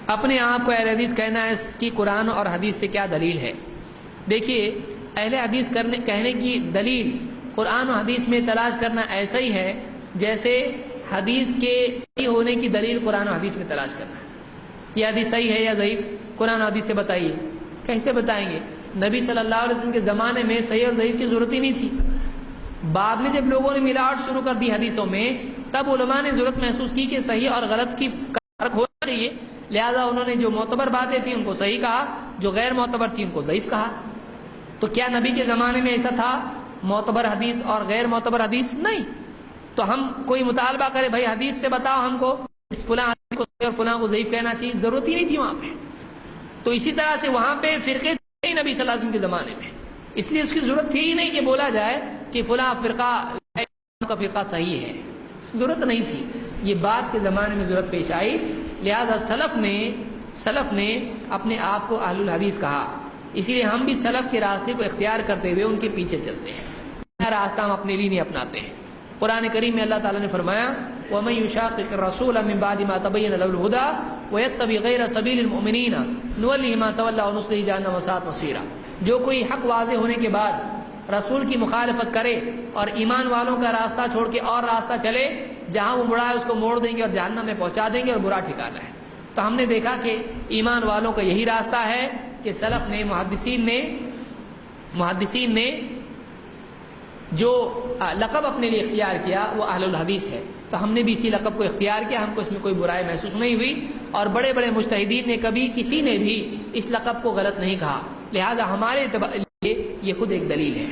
اپنے آپ کو اہل حدیث کہنا ہے، اس کی قرآن اور حدیث سے کیا دلیل ہے؟ دیکھیے، اہل حدیث کہنے کی دلیل قرآن و حدیث میں تلاش کرنا ایسا ہی ہے جیسے حدیث کے صحیح ہونے کی دلیل قرآن و حدیث میں تلاش کرنا ہے۔ یہ حدیث صحیح ہے یا ضعیف؟ قرآن و حدیث سے بتائیے۔ کیسے بتائیں گے؟ نبی صلی اللہ علیہ وسلم کے زمانے میں صحیح اور ضعیف کی ضرورت ہی نہیں تھی۔ بعد میں جب لوگوں نے ملاوٹ شروع کر دی حدیثوں میں، تب علماء نے ضرورت محسوس کی کہ صحیح اور غلط کی فرق ہونا چاہیے، لہذا انہوں نے جو معتبر باتیں تھیں ان کو صحیح کہا، جو غیر معتبر تھی ان کو ضعیف کہا۔ تو کیا نبی کے زمانے میں ایسا تھا معتبر حدیث اور غیر معتبر حدیث؟ نہیں۔ تو ہم کوئی مطالبہ کرے بھائی حدیث سے بتاؤ ہم کو اس فلاں حدیث کو صحیح اور فلاں کو ضعیف کہنا چاہیے، ضرورت ہی نہیں تھی وہاں پہ۔ تو اسی طرح سے وہاں پہ فرقے نہیں نبی صلی اللہ علیہ وسلم کے زمانے میں، اس لیے اس کی ضرورت تھی ہی نہیں کہ بولا جائے کہ فلاں فرقہ کا فرقہ صحیح ہے، ضرورت نہیں تھی۔ یہ بات کے زمانے میں ضرورت پیش آئی، لہذا سلف نے اپنے آپ کو اہل الحدیث کہا۔ اسی لیے ہم بھی سلف کے راستے کو اختیار کرتے ہوئے ان کے پیچھے چلتے ہیں، نیا راستہ ہم اپنے لیے نہیں اپناتے ہیں۔ قرآن کریم میں اللہ تعالیٰ نے فرمایا وَمَن يُشَاقِقِ الرَّسُولَ مِن بَعْدِ مَا تَبَيَّنَ لَهُ الْهُدَىٰ وَيَتَّبِعْ غَيْرَ سَبِيلِ الْمُؤْمِنِينَ نُوَلِّهِ مَا تَوَلَّىٰ وَنُصْلِهِ جَهَنَّمَ وَسَاءَتْ مَصِيرًا، جو کوئی حق واضح ہونے کے بعد رسول کی مخالفت کرے اور ایمان والوں کا راستہ چھوڑ کے اور راستہ چلے، جہاں وہ مڑا ہے اس کو موڑ دیں گے اور جہنم میں پہنچا دیں گے اور برا ٹھکانہ ہے۔ تو ہم نے دیکھا کہ ایمان والوں کا یہی راستہ ہے کہ سلف نے محدثین نے جو لقب اپنے لیے اختیار کیا وہ اہل الحدیث ہے، تو ہم نے بھی اسی لقب کو اختیار کیا، ہم کو اس میں کوئی برائی محسوس نہیں ہوئی، اور بڑے بڑے مجتہدین نے کبھی کسی نے بھی اس لقب کو غلط نہیں کہا، لہذا ہمارے لیے یہ خود ایک دلیل ہے۔